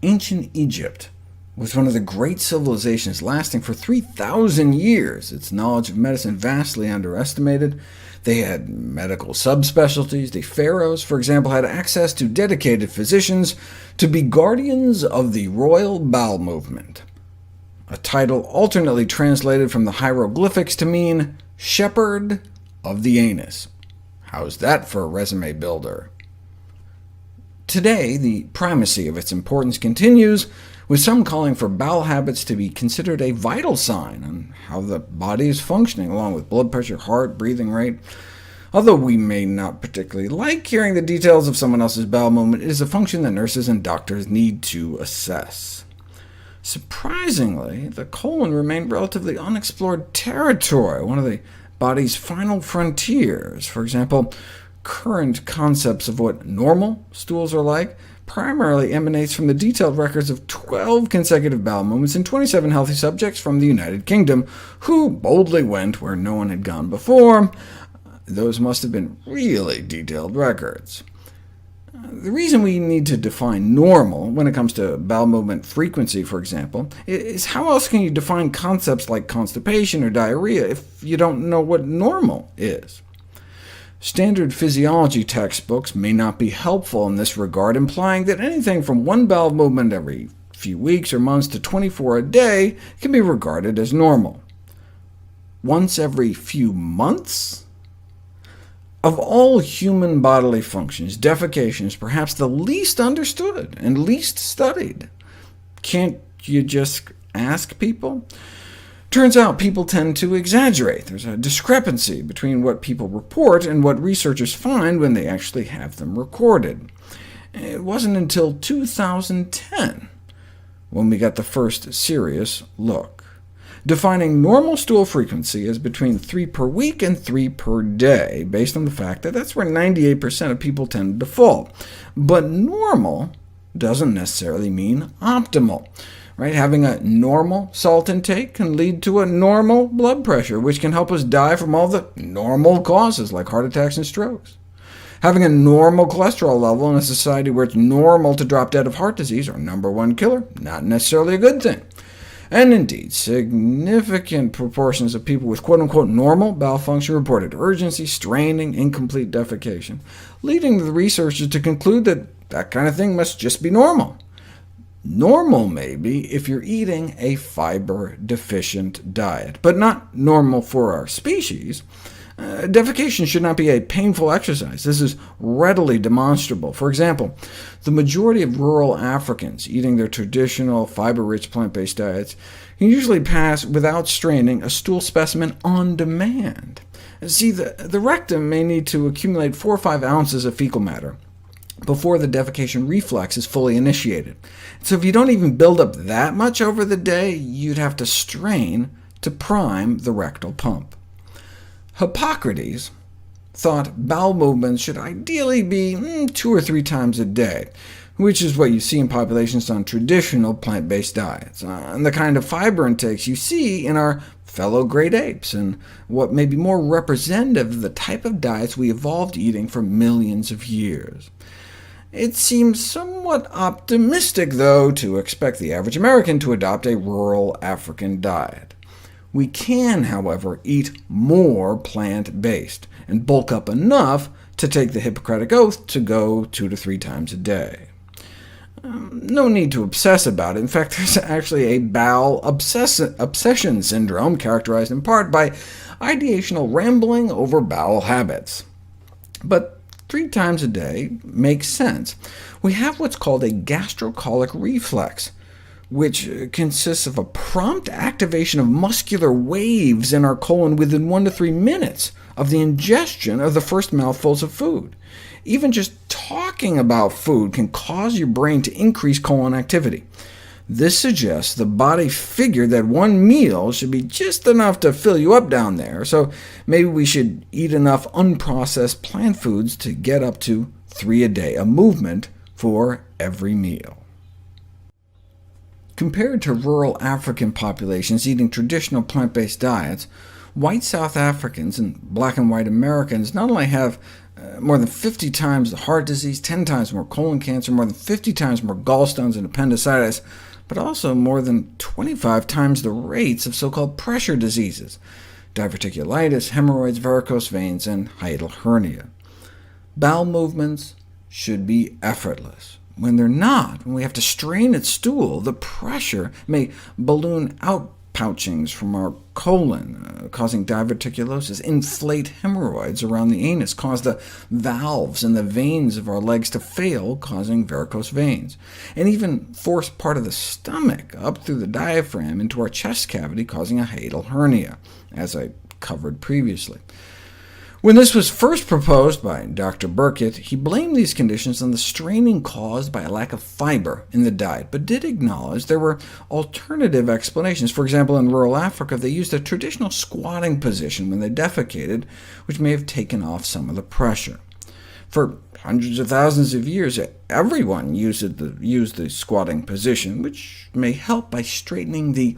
Ancient Egypt was one of the great civilizations lasting for 3,000 years, its knowledge of medicine vastly underestimated. They had medical subspecialties. The pharaohs, for example, had access to dedicated physicians to be guardians of the royal bowel movement, a title alternately translated from the hieroglyphics to mean shepherd of the anus. How's that for a resume builder? Today, the primacy of its importance continues, with some calling for bowel habits to be considered a vital sign on how the body is functioning, along with blood pressure, heart, breathing rate. Although we may not particularly like hearing the details of someone else's bowel movement, it is a function that nurses and doctors need to assess. Surprisingly, the colon remained relatively unexplored territory, one of the body's final frontiers. For example, current concepts of what normal stools are like primarily emanates from the detailed records of 12 consecutive bowel movements in 27 healthy subjects from the United Kingdom, who boldly went where no one had gone before. Those must have been really detailed records. The reason we need to define normal when it comes to bowel movement frequency, for example, is how else can you define concepts like constipation or diarrhea if you don't know what normal is? Standard physiology textbooks may not be helpful in this regard, implying that anything from one bowel movement every few weeks or months to 24 a day can be regarded as normal. Once every few months? Of all human bodily functions, defecation is perhaps the least understood and least studied. Can't you just ask people? Turns out people tend to exaggerate. There's a discrepancy between what people report and what researchers find when they actually have them recorded. It wasn't until 2010 when we got the first serious look, defining normal stool frequency as between 3 per week and 3 per day, based on the fact that that's where 98% of people tend to fall. But normal doesn't necessarily mean optimal. Having a normal salt intake can lead to a normal blood pressure, which can help us die from all the normal causes, like heart attacks and strokes. Having a normal cholesterol level in a society where it's normal to drop dead of heart disease, our #1 killer, not necessarily a good thing. And indeed, significant proportions of people with quote-unquote normal bowel function reported urgency, straining, incomplete defecation, leading the researchers to conclude that that kind of thing must just be normal. Normal, maybe, if you're eating a fiber-deficient diet, but not normal for our species. Defecation should not be a painful exercise. This is readily demonstrable. For example, the majority of rural Africans eating their traditional fiber-rich plant-based diets can usually pass without straining a stool specimen on demand. See, the rectum may need to accumulate 4 or 5 ounces of fecal matter before the defecation reflex is fully initiated. So if you don't even build up that much over the day, you'd have to strain to prime the rectal pump. Hippocrates thought bowel movements should ideally be 2 or 3 times a day, which is what you see in populations on traditional plant-based diets, and the kind of fiber intakes you see in our fellow great apes, and what may be more representative of the type of diets we evolved eating for millions of years. It seems somewhat optimistic, though, to expect the average American to adopt a rural African diet. We can, however, eat more plant-based, and bulk up enough to take the Hippocratic Oath to go 2 to 3 times a day. No need to obsess about it. In fact, there's actually a bowel obsession syndrome, characterized in part by ideational rambling over bowel habits. But 3 times a day makes sense. We have what's called a gastrocolic reflex, which consists of a prompt activation of muscular waves in our colon within 1 to 3 minutes of the ingestion of the first mouthfuls of food. Even just talking about food can cause your brain to increase colon activity. This suggests the body figured that 1 meal should be just enough to fill you up down there, so maybe we should eat enough unprocessed plant foods to get up to 3 a day, a movement for every meal. Compared to rural African populations eating traditional plant-based diets, White South Africans and black and white Americans not only have more than 50 times the heart disease, 10 times more colon cancer, more than 50 times more gallstones and appendicitis, but also more than 25 times the rates of so-called pressure diseases, diverticulitis, hemorrhoids, varicose veins, and hiatal hernia. Bowel movements should be effortless. When they're not, when we have to strain at stool, the pressure may balloon outpouchings from our colon, causing diverticulosis, inflate hemorrhoids around the anus, cause the valves and the veins of our legs to fail, causing varicose veins, and even force part of the stomach up through the diaphragm into our chest cavity, causing a hiatal hernia, as I covered previously. When this was first proposed by Dr. Burkitt, he blamed these conditions on the straining caused by a lack of fiber in the diet, but did acknowledge there were alternative explanations. For example, in rural Africa, they used a traditional squatting position when they defecated, which may have taken off some of the pressure. For hundreds of thousands of years, everyone used the squatting position, which may help by straightening the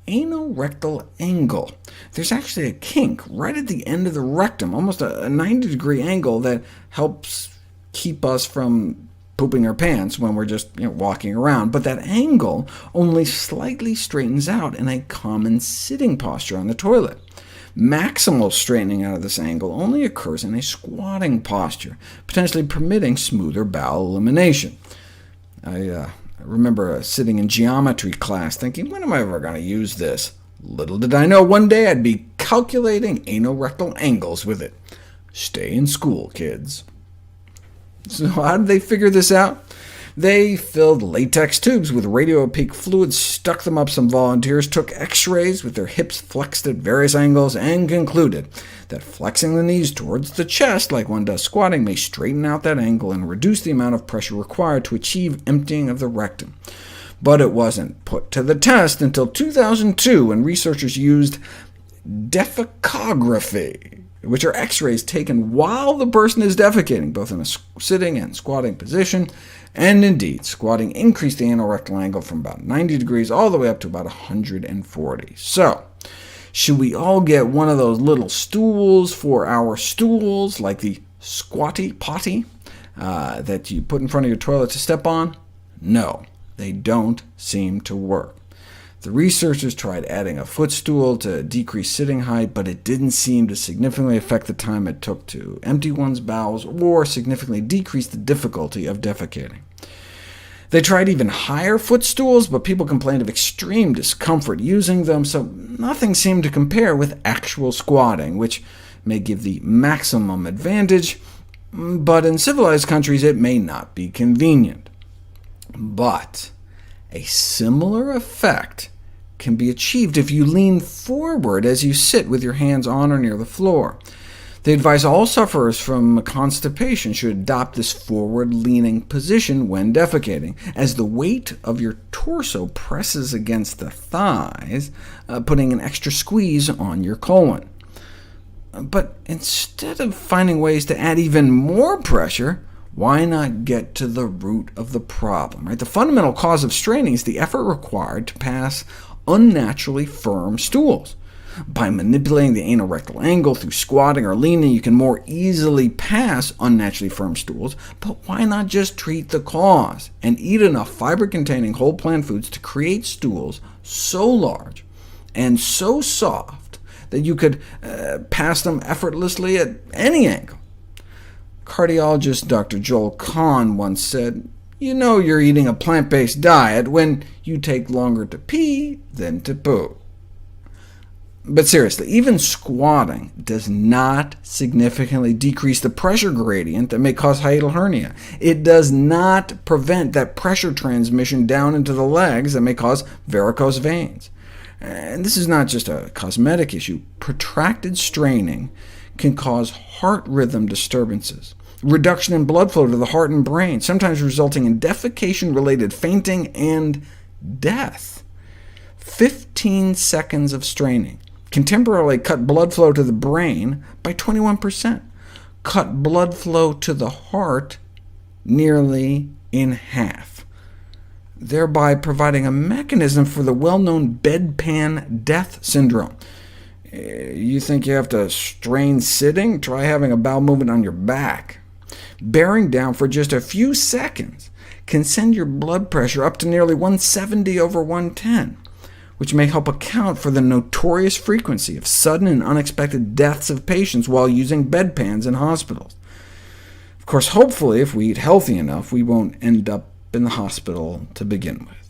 anorectal angle. There's actually a kink right at the end of the rectum, almost a 90-degree angle that helps keep us from pooping our pants when we're just walking around, but that angle only slightly straightens out in a common sitting posture on the toilet. Maximal straightening out of this angle only occurs in a squatting posture, potentially permitting smoother bowel elimination. I remember sitting in geometry class thinking, when am I ever going to use this? Little did I know one day I'd be calculating anorectal angles with it. Stay in school, kids. So how did they figure this out? They filled latex tubes with radiopaque fluid, stuck them up some volunteers, took x-rays with their hips flexed at various angles, and concluded that flexing the knees towards the chest, like one does squatting, may straighten out that angle and reduce the amount of pressure required to achieve emptying of the rectum. But it wasn't put to the test until 2002, when researchers used defecography, which are x-rays taken while the person is defecating, both in a sitting and squatting position, and indeed, squatting increased the anorectal angle from about 90 degrees all the way up to about 140. So, should we all get one of those little stools for our stools, like the squatty potty that you put in front of your toilet to step on? No, they don't seem to work. The researchers tried adding a footstool to decrease sitting height, but it didn't seem to significantly affect the time it took to empty one's bowels, or significantly decrease the difficulty of defecating. They tried even higher footstools, but people complained of extreme discomfort using them, so nothing seemed to compare with actual squatting, which may give the maximum advantage, but in civilized countries it may not be convenient. But a similar effect can be achieved if you lean forward as you sit with your hands on or near the floor. They advise all sufferers from constipation should adopt this forward-leaning position when defecating, as the weight of your torso presses against the thighs, putting an extra squeeze on your colon. But instead of finding ways to add even more pressure, why not get to the root of the problem? Right? The fundamental cause of straining is the effort required to pass unnaturally firm stools. By manipulating the anorectal angle through squatting or leaning, you can more easily pass unnaturally firm stools, but why not just treat the cause, and eat enough fiber-containing whole plant foods to create stools so large and so soft that you could pass them effortlessly at any angle? Cardiologist Dr. Joel Kahn once said, "You know you're eating a plant-based diet when you take longer to pee than to poo." But seriously, even squatting does not significantly decrease the pressure gradient that may cause hiatal hernia. It does not prevent that pressure transmission down into the legs that may cause varicose veins. And this is not just a cosmetic issue. Protracted straining can cause heart rhythm disturbances, reduction in blood flow to the heart and brain, sometimes resulting in defecation-related fainting and death. 15 seconds of straining can temporarily cut blood flow to the brain by 21%, cut blood flow to the heart nearly in half, thereby providing a mechanism for the well-known bedpan death syndrome. You think you have to strain sitting? Try having a bowel movement on your back. Bearing down for just a few seconds can send your blood pressure up to nearly 170/110, which may help account for the notorious frequency of sudden and unexpected deaths of patients while using bedpans in hospitals. Of course, hopefully, if we eat healthy enough, we won't end up in the hospital to begin with.